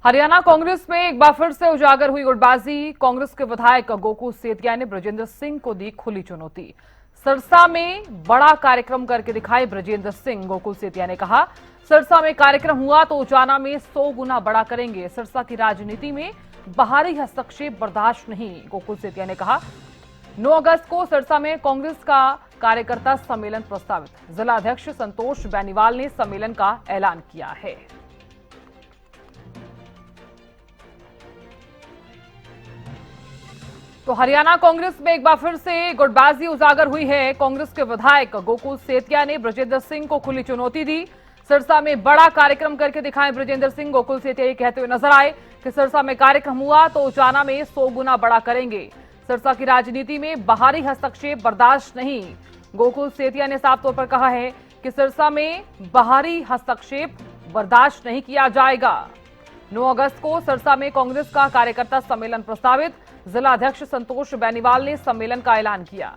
हरियाणा कांग्रेस में एक बार फिर से उजागर हुई गुटबाजी। कांग्रेस के विधायक गोकुल सेतिया ने ब्रजेंद्र सिंह को दी खुली चुनौती। सिरसा में बड़ा कार्यक्रम करके दिखाए ब्रजेंद्र सिंह। गोकुल सेतिया ने कहा, सिरसा में कार्यक्रम हुआ तो उचाना में 100 गुना बड़ा करेंगे। सिरसा की राजनीति में बाहरी हस्तक्षेप बर्दाश्त नहीं। गोकुल सेतिया ने कहा, 9 अगस्त को सिरसा में कांग्रेस का कार्यकर्ता सम्मेलन प्रस्तावित। जिला अध्यक्ष संतोष बेनीवाल ने सम्मेलन का ऐलान किया है। तो हरियाणा कांग्रेस में एक बार फिर से गुटबाजी उजागर हुई है। कांग्रेस के विधायक गोकुल सेतिया ने ब्रजेंद्र सिंह को खुली चुनौती दी। सिरसा में बड़ा कार्यक्रम करके दिखाएं ब्रजेंद्र सिंह। गोकुल सेतिया ये कहते हुए नजर आए कि सिरसा में कार्यक्रम हुआ तो उचाना में 100 गुना बड़ा करेंगे। सिरसा की राजनीति में बाहरी हस्तक्षेप बर्दाश्त नहीं। गोकुल सेतिया ने साफ तौर पर कहा है कि सिरसा में बाहरी हस्तक्षेप बर्दाश्त नहीं किया जाएगा। 9 अगस्त को सिरसा में कांग्रेस का कार्यकर्ता सम्मेलन प्रस्तावित। जिला अध्यक्ष संतोष बेनीवाल ने सम्मेलन का ऐलान किया।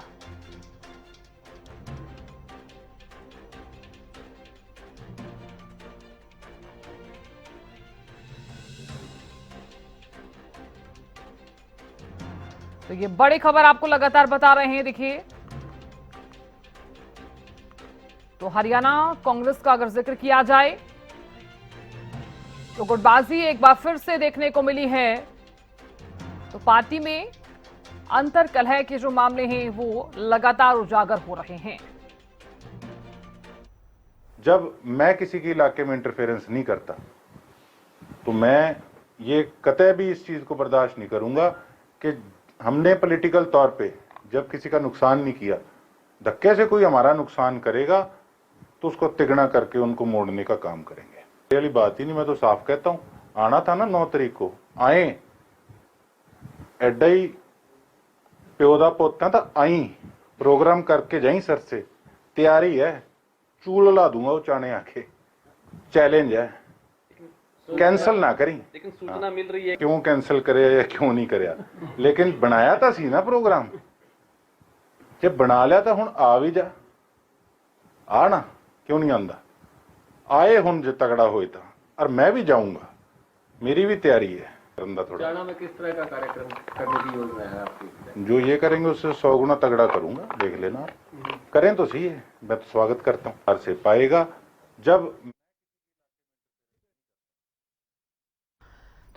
तो ये बड़ी खबर आपको लगातार बता रहे हैं। देखिए, तो हरियाणा कांग्रेस का अगर जिक्र किया जाए तो गुटबाजी एक बार फिर से देखने को मिली है। तो पार्टी में अंतर कलह के जो मामले हैं वो लगातार उजागर हो रहे हैं। जब मैं किसी के इलाके में इंटरफेरेंस नहीं करता तो मैं ये कतई भी इस चीज को बर्दाश्त नहीं करूंगा कि हमने पॉलिटिकल तौर पे जब किसी का नुकसान नहीं किया, धक्के से कोई हमारा नुकसान करेगा तो उसको तिगना करके उनको मोड़ने का काम करेंगे। ये वाली बात ही नहीं, मैं तो साफ कहता हूं। आना था ना 9 तारीख को, आए एडा ही प्यो दा पोता तो आई प्रोग्राम करके जाई। सर से तैयारी है, चूल ला दूंगा उचाने आके। चैलेंज है, कैंसिल ना करी। लेकिन सूचना मिल रही है क्यों कैंसिल करे या क्यों नहीं करे, लेकिन बनाया था सी ना प्रोग्राम। जब बना लिया था हुण आ भी जा, आना क्यों नहीं आंदा। आए हुण जो तगड़ा होए था, और मैं भी जाऊंगा, मेरी भी तैयारी है। थोड़ा में किस तरह का कार्यक्रम करने की योजना है आपकी? जो ये करेंगे उससे 100 गुना तगड़ा करूंगा, देख लेना। करें तो सही है, मैं तो स्वागत करता हूँ। हर से पाएगा जब।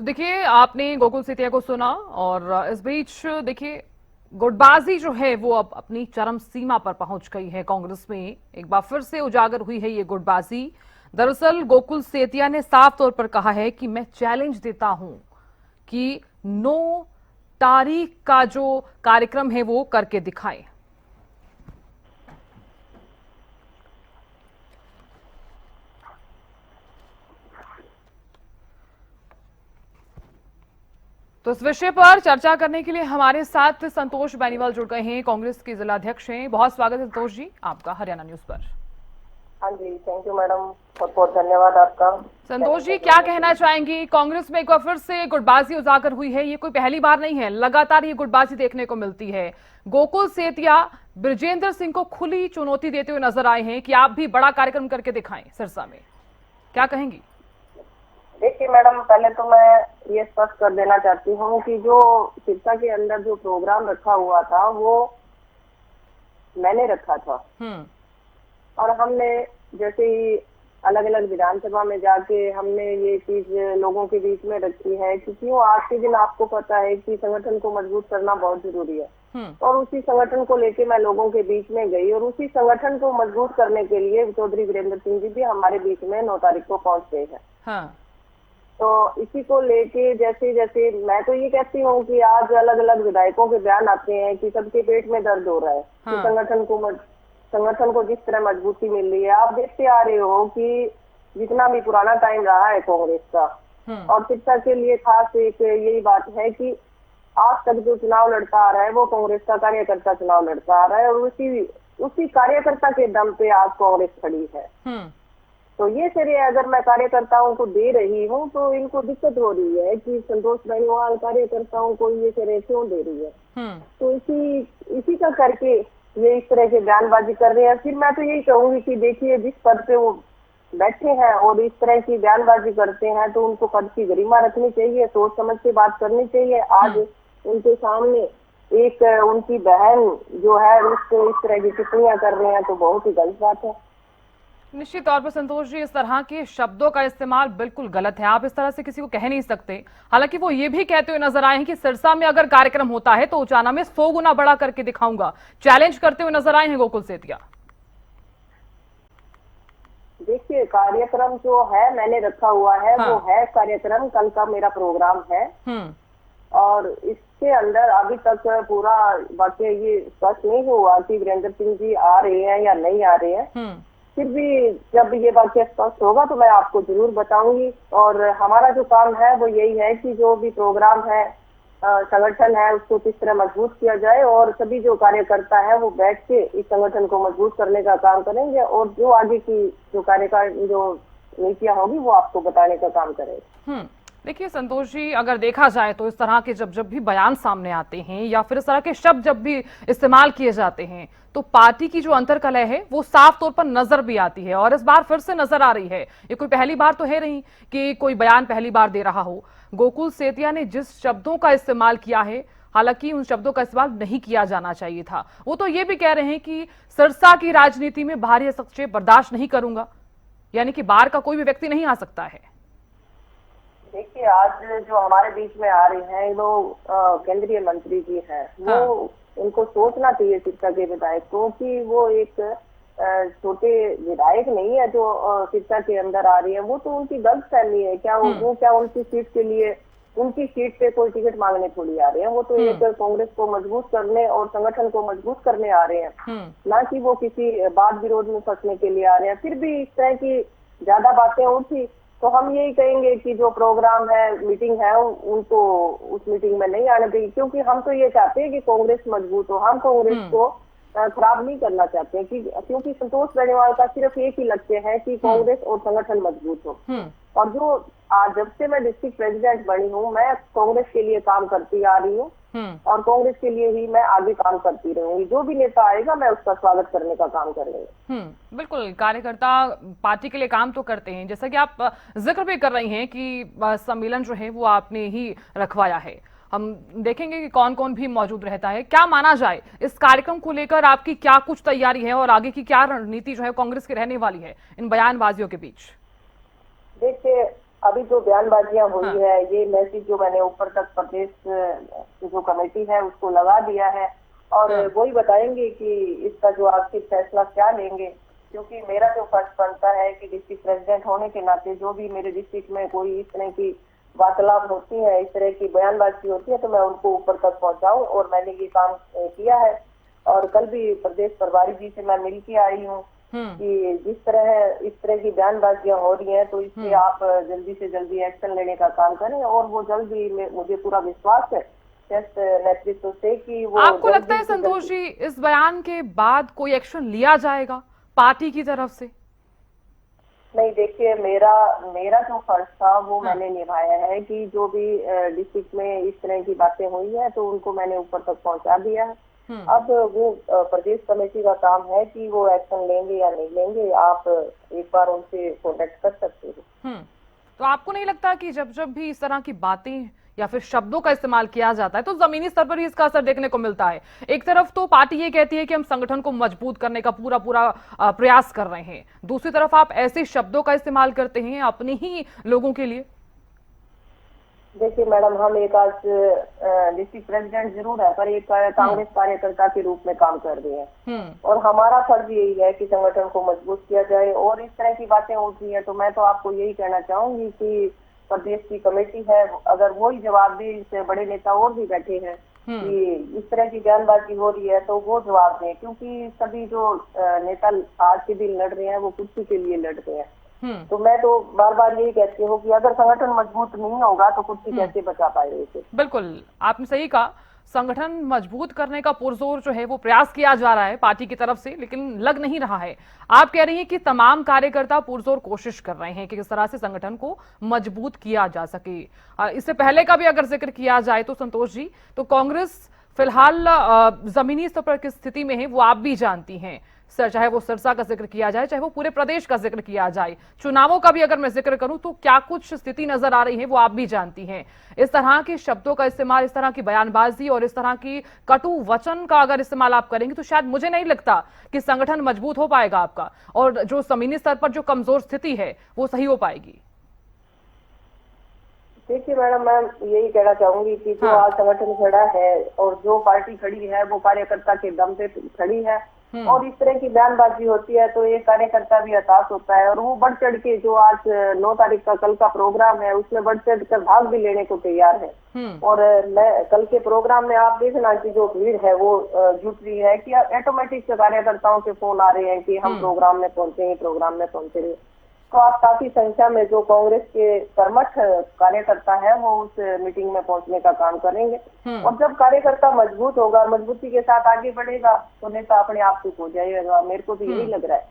तो देखिए, आपने गोकुल सेतिया को सुना और इस बीच देखिए, गुटबाजी जो है वो अब अपनी चरम सीमा पर पहुंच गई है। कांग्रेस में एक बार फिर से उजागर हुई है ये गुटबाजी। दरअसल गोकुल सेतिया ने साफ तौर पर कहा है कि मैं चैलेंज देता हूं कि 9 तारीख का जो कार्यक्रम है वो करके दिखाएं। तो इस विषय पर चर्चा करने के लिए हमारे साथ संतोष बेनीवाल जुड़ गए हैं, कांग्रेस के जिला अध्यक्ष हैं। बहुत स्वागत है संतोष जी आपका हरियाणा न्यूज पर। हाँ जी, थैंक यू मैडम, बहुत बहुत धन्यवाद आपका। संतोष जी, क्या कहना चाहेंगी? कांग्रेस में एक बार फिर से गुटबाजी उजागर हुई है। ये कोई पहली बार नहीं है, लगातार ये गुटबाजी देखने को मिलती है। गोकुल सेतिया ब्रजेंद्र सिंह को खुली चुनौती देते हुए नजर आए हैं कि आप भी बड़ा कार्यक्रम करके दिखाएं सिरसा में, क्या कहेंगी? देखिए मैडम, पहले तो मैं ये स्पष्ट कर देना चाहती हूँ कि जो सिरसा के अंदर जो प्रोग्राम रखा हुआ था वो मैंने रखा था। और हमने जैसे ही अलग अलग विधानसभा में जाके हमने ये चीज लोगों के बीच में रखी है कि क्यों आज के दिन आपको पता है कि संगठन को मजबूत करना बहुत जरूरी है। और उसी संगठन को लेके मैं लोगों के बीच में गई और उसी संगठन को मजबूत करने के लिए चौधरी वीरेंद्र सिंह जी भी हमारे बीच में 9 तारीख को पहुंच गए हैं। हाँ। तो इसी को लेके जैसे जैसे मैं तो ये कहती हूँ कि आज अलग अलग विधायकों के बयान आते हैं कि सबके पेट में दर्द हो रहा है। हाँ। कि संगठन को जिस तरह मजबूती मिल रही है, आप देखते आ रहे हो कि जितना भी पुराना टाइम रहा है कांग्रेस का, और शिक्षा के लिए खास एक यही बात है कि आज तक जो चुनाव लड़ता आ रहा है वो कांग्रेस का कार्यकर्ता चुनाव लड़ता आ रहा है, और उसी कार्यकर्ता के दम पे आज कांग्रेस खड़ी है। तो ये श्रेय अगर मैं कार्यकर्ताओं को दे रही हूँ तो इनको दिक्कत हो रही है कि संतोष बेनीवाल कार्यकर्ताओं को ये श्रेय क्यों दे रही है। तो इसी का करके ये इस तरह के बयानबाजी कर रहे हैं। फिर मैं तो यही कहूंगी कि देखिए, जिस पद पे वो बैठे हैं और इस तरह की बयानबाजी करते हैं तो उनको पद की गरिमा रखनी चाहिए, सोच समझ के बात करनी चाहिए। आज उनके सामने एक उनकी बहन जो है उसको इस तरह की टिप्पणियां कर रहे हैं तो बहुत ही गलत बात है। निश्चित तौर पर संतोष जी, इस तरह के शब्दों का इस्तेमाल बिल्कुल गलत है। आप इस तरह से किसी को कह नहीं सकते। हालांकि वो ये भी कहते हुए नजर आए हैं कि सिरसा में अगर कार्यक्रम होता है तो उचाना में 100 गुना बड़ा करके दिखाऊंगा, चैलेंज करते हुए नजर आए हैं गोकुल सेतिया। देखिए, कार्यक्रम जो है मैंने रखा हुआ है, हाँ। वो है कार्यक्रम, कल का मेरा प्रोग्राम है और इसके अंदर अभी तक पूरा वाकई ये स्पष्ट नहीं हुआ कि वीरेंद्र सिंह जी आ रहे हैं या नहीं आ रहे हैं। फिर भी जब ये वाकई स्पष्ट होगा तो मैं आपको जरूर बताऊंगी। और हमारा जो काम है वो यही है कि जो भी प्रोग्राम है, संगठन है, उसको किस तरह मजबूत किया जाए और सभी जो कार्यकर्ता है वो बैठ के इस संगठन को मजबूत करने का काम करेंगे और जो आगे की जो जो नीतियां होगी वो आपको बताने का काम करेंगे। देखिए संतोष जी, अगर देखा जाए तो इस तरह के जब भी बयान सामने आते हैं या फिर इस तरह के शब्द जब भी इस्तेमाल किए जाते हैं तो पार्टी की जो अंतर्कलह है वो साफ तौर पर नजर भी आती है और इस बार फिर से नजर आ रही है। ये कोई पहली बार तो है नहीं कि कोई बयान पहली बार दे रहा हो। गोकुल सेतिया ने जिस शब्दों का इस्तेमाल किया है, हालांकि उन शब्दों का इस्तेमाल नहीं किया जाना चाहिए था। वो तो ये भी कह रहे हैं कि सिरसा की राजनीति में बाहरी हस्तक्षेप बर्दाश्त नहीं करूंगा, यानी कि बाहर का कोई भी व्यक्ति नहीं आ सकता है। देखिए, आज जो हमारे बीच में आ रहे हैं वो केंद्रीय मंत्री जी हैं। हाँ। वो उनको सोचना चाहिए सिरसा के विधायक को कि वो एक छोटे विधायक नहीं है जो सिरसा के अंदर आ रही है। वो तो उनकी गलतफहमी है। क्या वो क्या उनकी सीट के लिए, उनकी सीट पे कोई टिकट मांगने थोड़ी आ रहे हैं। वो तो एक कांग्रेस को मजबूत करने और संगठन को मजबूत करने आ रहे हैं, ना कि वो किसी वाद विरोध में फंसने के लिए आ रहे हैं। फिर भी इस तरह की ज्यादा बातें उठी तो हम यही कहेंगे कि जो प्रोग्राम है, मीटिंग है, उनको उस मीटिंग में नहीं आने देंगे, क्योंकि हम तो ये चाहते हैं कि कांग्रेस मजबूत हो। हम कांग्रेस को खराब नहीं करना चाहते हैं क्योंकि संतोष बेनीवाल का सिर्फ एक ही लक्ष्य है कि कांग्रेस और संगठन मजबूत हो। और जो आज जब से मैं डिस्ट्रिक्ट प्रेसिडेंट बनी हूँ, मैं कांग्रेस के लिए काम करती आ रही हूँ और कांग्रेस के लिए ही मैं आगे काम करती रहूंगी। जो भी नेता आएगा मैं उसका स्वागत करने का काम करेंगे। बिल्कुल, कार्यकर्ता पार्टी के लिए काम तो करते हैं। जैसा कि आप जिक्र भी कर रही हैं कि सम्मेलन जो है वो आपने ही रखवाया है। हम देखेंगे कि कौन कौन भी मौजूद रहता है। क्या माना जाए, इस कार्यक्रम को लेकर आपकी क्या कुछ तैयारी है और आगे की क्या रणनीति जो है कांग्रेस की रहने वाली है इन बयानबाजियों के बीच? देखिए, अभी जो बयानबाजियां हुई है, ये मैसेज जो मैंने ऊपर तक प्रदेश जो कमेटी है उसको लगा दिया है और वही बताएंगे कि इसका जो आखिर फैसला क्या लेंगे। क्योंकि मेरा जो फर्ज बनता है कि डिस्ट्रिक्ट प्रेसिडेंट होने के नाते जो भी मेरे डिस्ट्रिक्ट में कोई इस तरह की वार्तालाप होती है, इस तरह की बयानबाजी होती है, तो मैं उनको ऊपर तक पहुंचाऊं और मैंने ये काम किया है। और कल भी प्रदेश प्रभारी जी से मैं मिल के आई हूँ कि जिस तरह इस तरह की बयानबाजियां हो रही हैं तो इससे आप जल्दी से जल्दी एक्शन लेने का काम करें और वो जल्दी, मुझे पूरा विश्वास है नेतृत्व से कि वो। आपको लगता है संतोष जी इस बयान के बाद कोई एक्शन लिया जाएगा पार्टी की तरफ से? नहीं, देखिए, मेरा जो फर्ज था वो मैंने निभाया है कि जो भी डिस्ट्रिक्ट में इस तरह की बातें हुई है तो उनको मैंने ऊपर तक पहुंचा दिया है। अब वो प्रदेश कमेटी का काम है कि वो एक्शन लेंगे या नहीं लेंगे। आप एक बार उनसे कॉन्टेक्ट कर सकते हो। तो आपको नहीं लगता कि जब भी इस तरह की बातें या फिर शब्दों का इस्तेमाल किया जाता है तो जमीनी स्तर पर ही इसका असर देखने को मिलता है? एक तरफ तो पार्टी ये कहती है कि हम संगठन को मजबूत करने का पूरा प्रयास कर रहे हैं, दूसरी तरफ आप ऐसे शब्दों का इस्तेमाल करते हैं अपने ही लोगों के लिए। देखिए मैडम, हम एक आज डिस्ट्रिक्ट प्रेसिडेंट जरूर है पर एक कांग्रेस कार्यकर्ता के रूप में काम कर रहे हैं और हमारा फर्ज यही है कि संगठन को मजबूत किया जाए। और इस तरह की बातें होती है तो मैं तो आपको यही कहना चाहूंगी कि प्रदेश की कमेटी है, अगर वो ही जवाब दे, इससे बड़े नेता और भी बैठे हैं कि इस तरह की बयानबाजी हो रही है तो वो जवाब दें। क्योंकि सभी जो नेता आज के दिन लड़ रहे हैं वो कुर्सी के लिए लड़ रहे हैं। तो मैं तो बार बार यही कहती हूँ कि अगर संगठन मजबूत नहीं होगा तो कुर्सी कैसे बचा पाएगा इसे। बिल्कुल, आपने सही कहा। संगठन मजबूत करने का पुरजोर जो है वो प्रयास किया जा रहा है पार्टी की तरफ से, लेकिन लग नहीं रहा है। आप कह रही हैं कि तमाम कार्यकर्ता पुरजोर कोशिश कर रहे हैं कि किस तरह से संगठन को मजबूत किया जा सके। इससे पहले का भी अगर जिक्र किया जाए तो संतोष जी, तो कांग्रेस फिलहाल जमीनी स्तर पर किस स्थिति में है वो आप भी जानती हैं। सर, चाहे वो सिरसा का जिक्र किया जाए, चाहे वो पूरे प्रदेश का जिक्र किया जाए, चुनावों का भी अगर मैं जिक्र करूं तो क्या कुछ स्थिति नजर आ रही है वो आप भी जानती हैं। इस तरह के शब्दों का इस्तेमाल, इस तरह की बयानबाजी और इस तरह की कटु वचन का अगर इस्तेमाल आप करेंगे तो शायद मुझे नहीं लगता कि संगठन मजबूत हो पाएगा आपका, और जो जमीनी स्तर पर जो कमजोर स्थिति है वो सही हो पाएगी। देखिए मैडम, मैं यही कहना चाहूंगी कि जो आज संगठन खड़ा है और जो पार्टी खड़ी है वो कार्यकर्ता के दम पे खड़ी है, और इस तरह की बयानबाजी होती है तो ये कार्यकर्ता भी हताश होता है, और वो बढ़ चढ़ के जो आज 9 तारीख का कल का प्रोग्राम है उसमें बढ़ चढ़ कर भाग भी लेने को तैयार है। और मैं कल के प्रोग्राम में आप देखना कि जो भीड़ है वो जुट रही है कि ऑटोमेटिक से कार्यकर्ताओं के फोन आ रहे हैं कि हम प्रोग्राम में पहुंचेंगे, प्रोग्राम में पहुंचेंगे। तो आज काफी संख्या में जो कांग्रेस के कर्मठ कार्यकर्ता है वो उस मीटिंग में पहुंचने का काम करेंगे, और जब कार्यकर्ता मजबूत होगा, मजबूती के साथ आगे बढ़ेगा तो नेता अपने आप चुप हो जाएगा। मेरे को तो यही लग रहा है।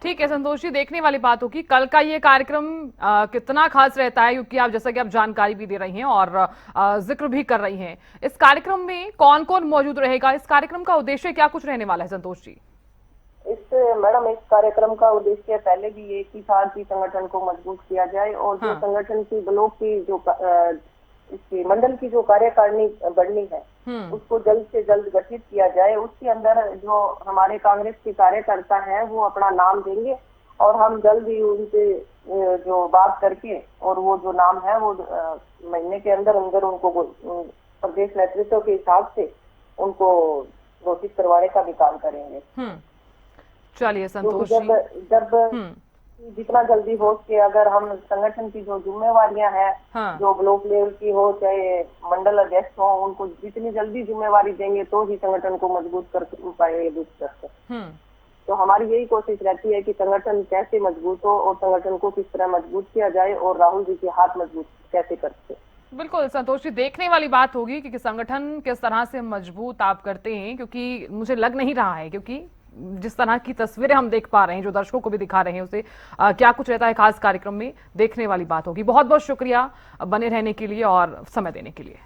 ठीक है संतोष जी, देखने वाली बात होगी कल का ये कार्यक्रम कितना खास रहता है, क्योंकि आप जैसा कि आप जानकारी भी दे रही हैं और जिक्र भी कर रही हैं। इस कार्यक्रम में कौन कौन मौजूद रहेगा, इस कार्यक्रम का उद्देश्य क्या कुछ रहने वाला है संतोष जी? मैडम, इस कार्यक्रम का उद्देश्य पहले भी एक ही था कि संगठन को मजबूत किया जाए, और जो संगठन की ब्लॉक की जो इसकी मंडल की जो कार्यकारिणी बढ़नी है उसको जल्द से जल्द गठित किया जाए। उसके अंदर जो हमारे कांग्रेस के कार्यकर्ता हैं वो अपना नाम देंगे, और हम जल्द ही उनसे जो बात करके और वो जो नाम है वो महीने के अंदर अंदर उनको प्रदेश नेतृत्व के हिसाब से उनको घोषित करवाने का भी काम करेंगे। चलिए संतोष जी, जब जितना जल्दी हो सके अगर हम संगठन की जो जिम्मेवारियां हैं जो ब्लॉक लेवल की हो चाहे मंडल अध्यक्ष हो, उनको जितनी जल्दी जिम्मेवारी देंगे तो ही संगठन को मजबूत कर पाएंगे दूसरे से। तो हमारी यही कोशिश रहती है कि संगठन कैसे मजबूत हो और संगठन को किस तरह मजबूत किया जाए और राहुल जी के हाथ मजबूत कैसे करते। बिल्कुल संतोष जी, देखने वाली बात होगी कि संगठन किस तरह से मजबूत आप करते हैं, क्योंकि मुझे लग नहीं रहा है, क्योंकि जिस तरह की तस्वीरें हम देख पा रहे हैं, जो दर्शकों को भी दिखा रहे हैं, उसे क्या कुछ रहता है खास कार्यक्रम में, देखने वाली बात होगी। बहुत बहुत शुक्रिया बने रहने के लिए और समय देने के लिए।